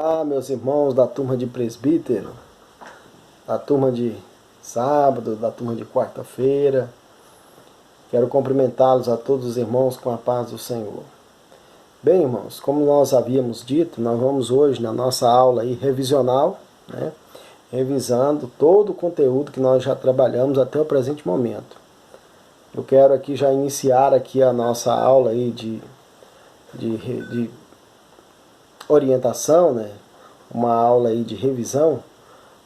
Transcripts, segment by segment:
Olá, meus irmãos da turma de presbítero, da turma de sábado, da turma de quarta-feira. Quero cumprimentá-los a todos os irmãos com a paz do Senhor. Bem, irmãos, como nós havíamos dito, nós vamos hoje na nossa aula aí revisional, né, revisando todo o conteúdo que nós já trabalhamos até o presente momento. Eu quero aqui já iniciar aqui a nossa aula aí de orientação, né? Uma aula aí de revisão,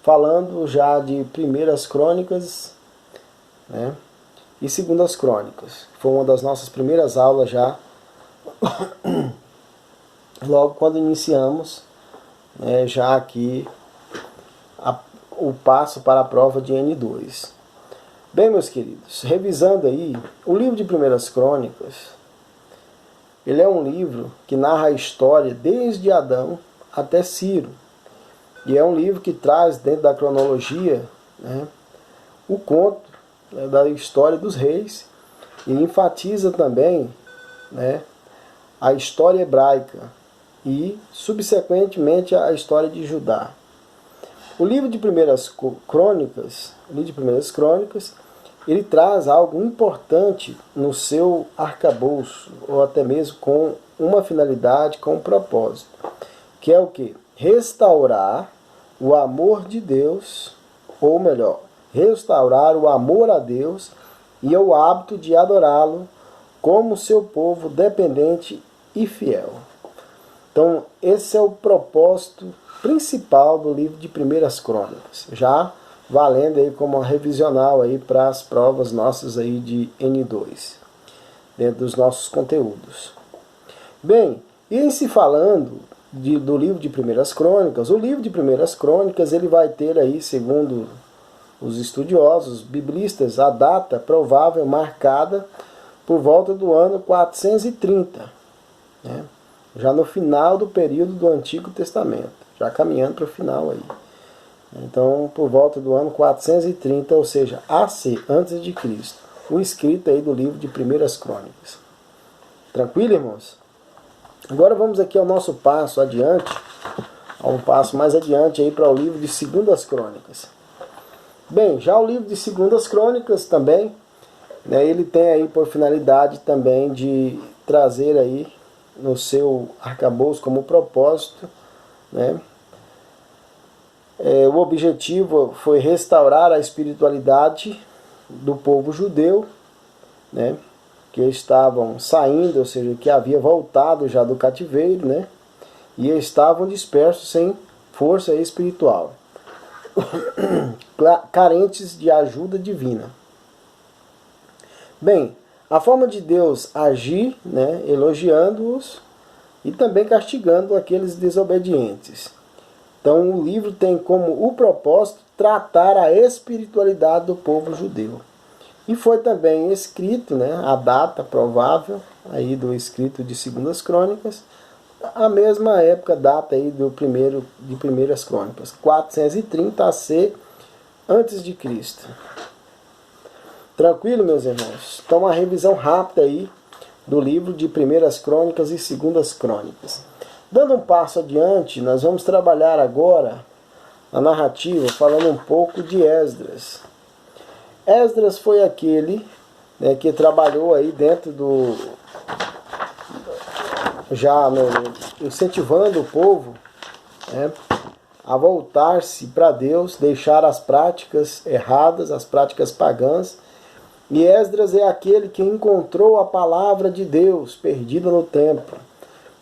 falando já de Primeiras Crônicas, né? E Segundas Crônicas. Foi uma das nossas primeiras aulas já, logo quando iniciamos, né, já aqui o passo para a prova de N2. Bem, meus queridos, revisando aí, o livro de Primeiras Crônicas, ele é um livro que narra a história desde Adão até Ciro. E é um livro que traz dentro da cronologia, né, o conto, né, da história dos reis e enfatiza também, né, a história hebraica e, subsequentemente, a história de Judá. O livro de Primeiras Crônicas, ele traz algo importante no seu arcabouço, ou até mesmo com uma finalidade, com um propósito, que é o quê? Restaurar o amor de Deus, ou melhor, restaurar o amor a Deus e o hábito de adorá-lo como seu povo dependente e fiel. Então, esse é o propósito principal do livro de Primeiras Crônicas, já valendo aí como uma revisional aí para as provas nossas aí de N2, dentro dos nossos conteúdos. Bem, e em se falando do livro de Primeiras Crônicas, o livro de Primeiras Crônicas ele vai ter aí, segundo os estudiosos biblistas, a data provável marcada por volta do ano 430, né? Já no final do período do Antigo Testamento, já caminhando para o final aí. Então, por volta do ano 430, ou seja, AC, antes de Cristo, o escrito aí do livro de Primeiras Crônicas. Tranquilo, irmãos? Agora vamos aqui ao nosso passo adiante, a um passo mais adiante aí para o livro de Segundas Crônicas. Bem, já o livro de Segundas Crônicas também, né, ele tem aí por finalidade também de trazer aí no seu arcabouço como propósito, né, o objetivo foi restaurar a espiritualidade do povo judeu, né, que estavam saindo, ou seja, que havia voltado já do cativeiro, né, e estavam dispersos sem força espiritual, carentes de ajuda divina. Bem, a forma de Deus agir, né, elogiando-os e também castigando aqueles desobedientes. Então o livro tem como o propósito tratar a espiritualidade do povo judeu. E foi também escrito, né, a data provável aí do escrito de Segundas Crônicas, a mesma época, data aí de Primeiras Crônicas, 430 AC antes de Cristo. Tranquilo, meus irmãos? Então uma revisão rápida aí do livro de Primeiras Crônicas e Segundas Crônicas. Dando um passo adiante, nós vamos trabalhar agora a narrativa falando um pouco de Esdras. Esdras foi aquele, né, que trabalhou aí dentro do... incentivando o povo, né, a voltar-se para Deus, deixar as práticas erradas, as práticas pagãs. E Esdras é aquele que encontrou a palavra de Deus perdida no templo.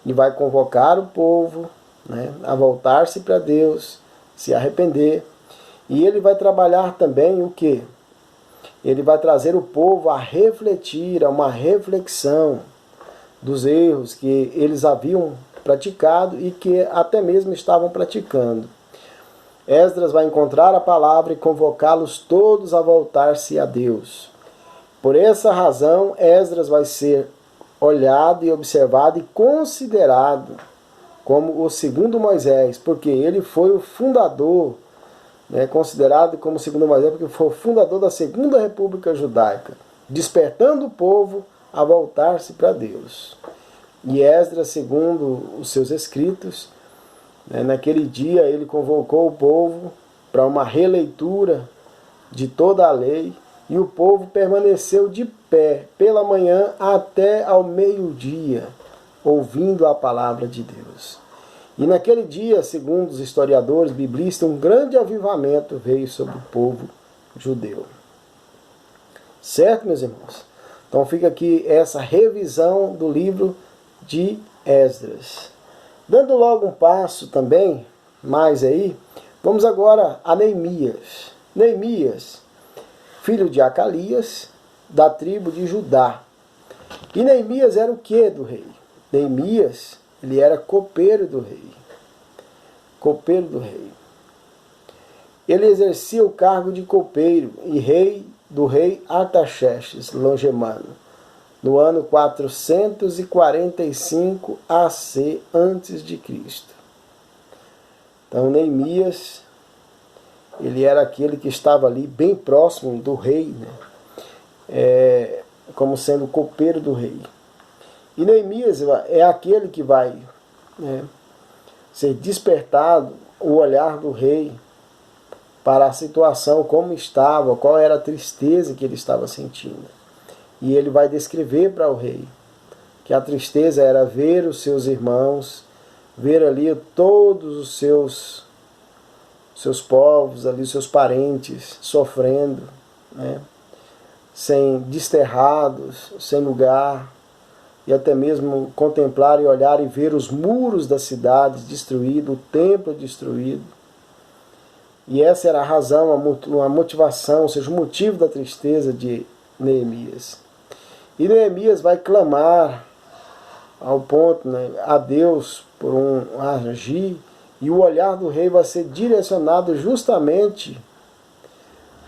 E vai convocar o povo, né, a voltar-se para Deus, se arrepender. E ele vai trabalhar também o quê? Ele vai trazer o povo a refletir, a uma reflexão dos erros que eles haviam praticado e que até mesmo estavam praticando. Esdras vai encontrar a palavra e convocá-los todos a voltar-se a Deus. Por essa razão, Esdras vai ser olhado e observado e considerado como o segundo Moisés, porque ele foi o fundador, né, considerado como o segundo Moisés, porque foi o fundador da Segunda República Judaica, despertando o povo a voltar-se para Deus. E Esdras, segundo os seus escritos, Naquele dia ele convocou o povo para uma releitura de toda a lei, e o povo permaneceu de pé pela manhã até ao meio-dia, ouvindo a palavra de Deus. E naquele dia, segundo os historiadores biblistas, um grande avivamento veio sobre o povo judeu. Certo, meus irmãos? Então fica aqui essa revisão do livro de Esdras. Dando logo um passo também, mais aí, vamos agora a Neemias. Neemias, filho de Acalias, da tribo de Judá. E Neemias era o que do rei? Neemias, ele era copeiro do rei. Copeiro do rei. Ele exercia o cargo de copeiro e rei do rei Artaxerxes Longemano, no ano 445 AC a.C. Então Neemias, ele era aquele que estava ali bem próximo do rei, como sendo copeiro do rei. E Neemias é aquele que vai ser despertado o olhar do rei para a situação, como estava, qual era a tristeza que ele estava sentindo. E ele vai descrever para o rei que a tristeza era ver os seus irmãos, ver ali todos os seus povos, ali, seus parentes sofrendo, sem desterrados, sem lugar, e até mesmo contemplar e olhar e ver os muros das cidades destruídos, o templo destruído. E essa era a razão, a motivação, ou seja, o motivo da tristeza de Neemias. E Neemias vai clamar ao ponto, a Deus por um agir, e o olhar do rei vai ser direcionado justamente,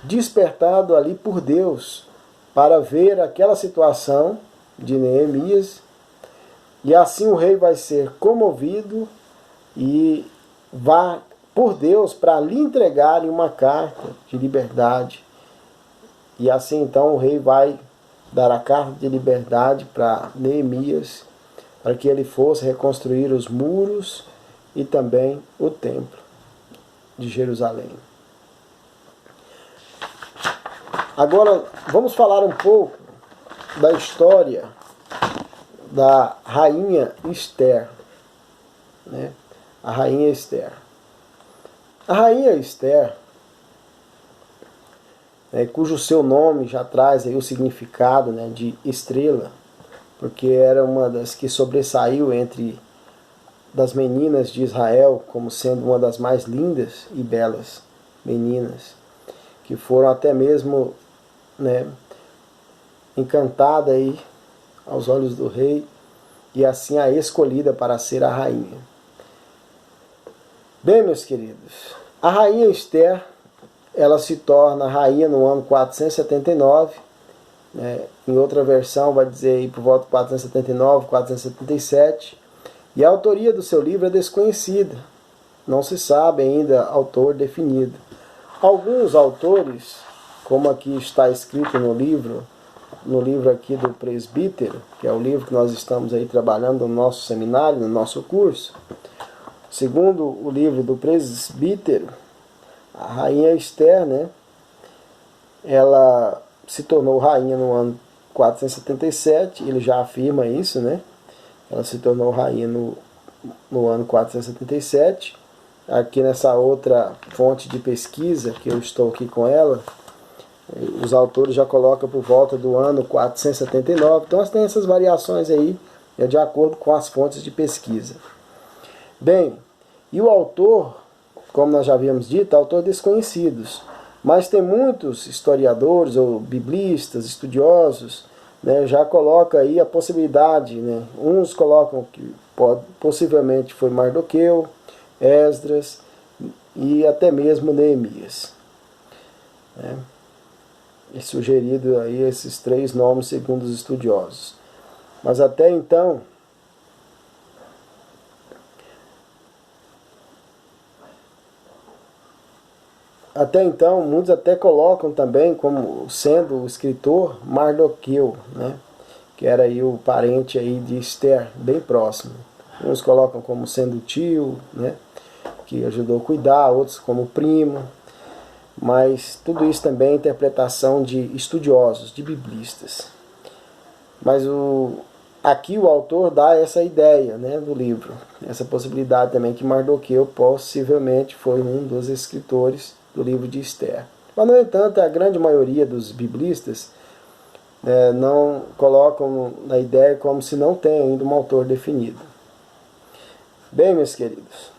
despertado ali por Deus, para ver aquela situação de Neemias, e assim o rei vai ser comovido e vai por Deus para lhe entregarem uma carta de liberdade. E assim então o rei vai dar a carta de liberdade para Neemias, para que ele fosse reconstruir os muros e também o templo de Jerusalém. Agora vamos falar um pouco da história da rainha Esther. A rainha Esther. A rainha Esther, cujo seu nome já traz aí o significado de estrela, porque era uma das que sobressaiu entre das meninas de Israel, como sendo uma das mais lindas e belas meninas, que foram até mesmo encantada aí aos olhos do rei, e assim a escolhida para ser a rainha. Bem, meus queridos, a rainha Esther, ela se torna rainha no ano 479, em outra versão vai dizer aí por volta de 479, 477, e a autoria do seu livro é desconhecida, não se sabe ainda autor definido. Alguns autores, como aqui está escrito no livro aqui do presbítero, que é o livro que nós estamos aí trabalhando no nosso seminário, no nosso curso, segundo o livro do presbítero, a rainha Esther, ela se tornou rainha no ano 477, ele já afirma isso, ela se tornou rainha no ano 477. Aqui nessa outra fonte de pesquisa, que eu estou aqui com ela, os autores já colocam por volta do ano 479, então nós temos essas variações aí, de acordo com as fontes de pesquisa. Bem, e o autor, como nós já havíamos dito, autor desconhecidos, mas tem muitos historiadores ou biblistas, estudiosos, já coloca aí a possibilidade, uns colocam que possivelmente foi Mardoqueu, Esdras e até mesmo Neemias. É sugerido aí esses três nomes segundo os estudiosos. Mas até então, muitos até colocam também como sendo o escritor Mardoqueu, que era aí o parente aí de Esther, bem próximo. Uns colocam como sendo tio, que ajudou a cuidar, outros como primo, mas tudo isso também é interpretação de estudiosos, de biblistas. Mas aqui o autor dá essa ideia, né, do livro, essa possibilidade também que Mardoqueu possivelmente foi um dos escritores do livro de Esther. Mas, no entanto, a grande maioria dos biblistas não colocam na ideia como se não tem ainda um autor definido. Bem, meus queridos,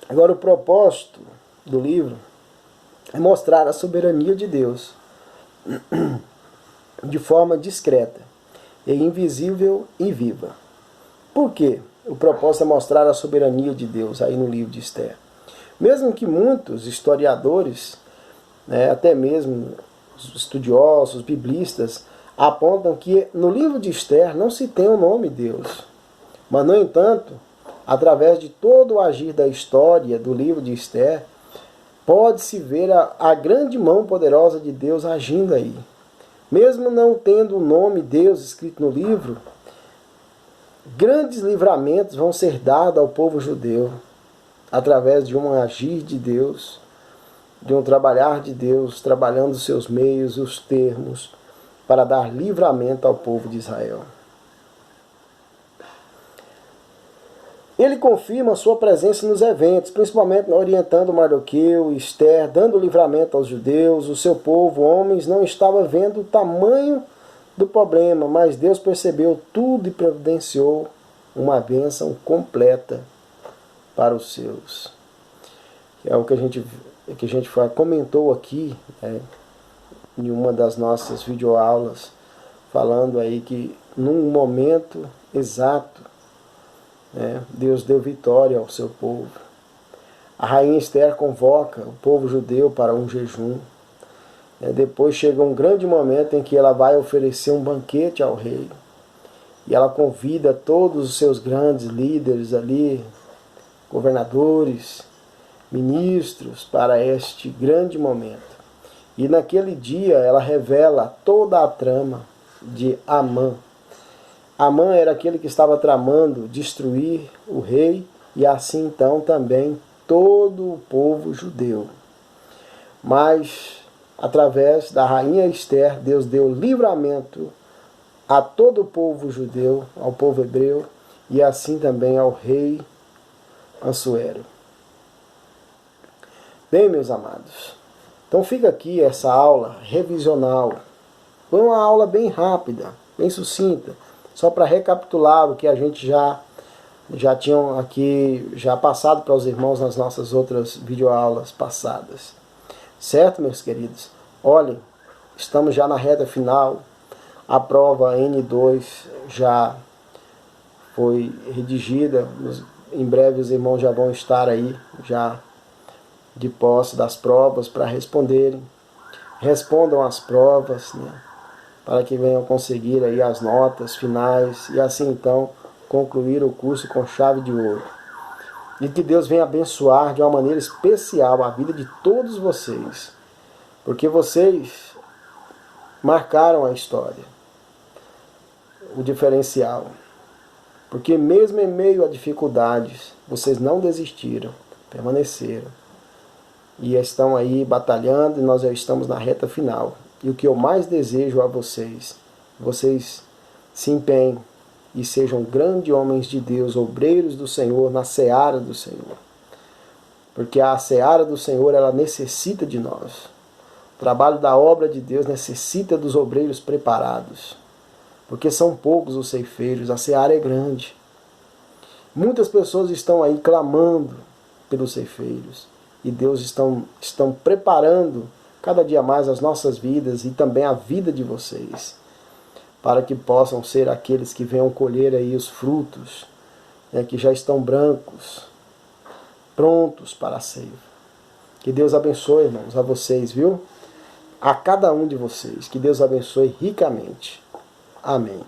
agora o propósito do livro é mostrar a soberania de Deus de forma discreta, e invisível e viva. Por quê? O propósito é mostrar a soberania de Deus aí no livro de Esther. Mesmo que muitos historiadores, até mesmo os estudiosos, biblistas, apontam que no livro de Esther não se tem o nome Deus. Mas, no entanto, através de todo o agir da história do livro de Esther, pode-se ver a grande mão poderosa de Deus agindo aí. Mesmo não tendo o nome Deus escrito no livro, grandes livramentos vão ser dados ao povo judeu através de um agir de Deus, de um trabalhar de Deus, trabalhando os seus meios, os termos, para dar livramento ao povo de Israel. Ele confirma sua presença nos eventos, principalmente orientando Mardoqueu e Esther, dando livramento aos judeus. O seu povo, homens, não estava vendo o tamanho do problema, mas Deus percebeu tudo e providenciou uma bênção completa para os seus. É o que a gente comentou aqui, em uma das nossas videoaulas, falando aí que num momento exato, Deus deu vitória ao seu povo. A rainha Esther convoca o povo judeu para um jejum. Depois chega um grande momento em que ela vai oferecer um banquete ao rei. E ela convida todos os seus grandes líderes ali, governadores, ministros, para este grande momento. E naquele dia ela revela toda a trama de Amã. Amã era aquele que estava tramando destruir o rei e assim então também todo o povo judeu. Mas através da rainha Esther, Deus deu livramento a todo o povo judeu, ao povo hebreu e assim também ao rei Assuero. Bem, meus amados, então fica aqui essa aula revisional. Foi uma aula bem rápida, bem sucinta, só para recapitular o que a gente já tinham aqui já passado para os irmãos nas nossas outras videoaulas passadas. Certo, meus queridos? Olhem, estamos já na reta final. A prova N2 já foi redigida. Em breve os irmãos já vão estar aí, já de posse das provas para responderem. Respondam as provas, para que venham conseguir aí as notas finais e assim então concluir o curso com chave de ouro. E que Deus venha abençoar de uma maneira especial a vida de todos vocês, porque vocês marcaram a história, o diferencial. Porque mesmo em meio a dificuldades, vocês não desistiram, permaneceram. E estão aí batalhando e nós já estamos na reta final. E o que eu mais desejo a vocês se empenhem e sejam grandes homens de Deus, obreiros do Senhor, na seara do Senhor. Porque a seara do Senhor, ela necessita de nós. O trabalho da obra de Deus necessita dos obreiros preparados. Porque são poucos os ceifeiros, a seara é grande. Muitas pessoas estão aí clamando pelos ceifeiros. E Deus estão preparando cada dia mais as nossas vidas e também a vida de vocês, para que possam ser aqueles que venham colher aí os frutos, que já estão brancos, prontos para a ceifa. Que Deus abençoe, irmãos, a vocês, viu? A cada um de vocês. Que Deus abençoe ricamente. Amém.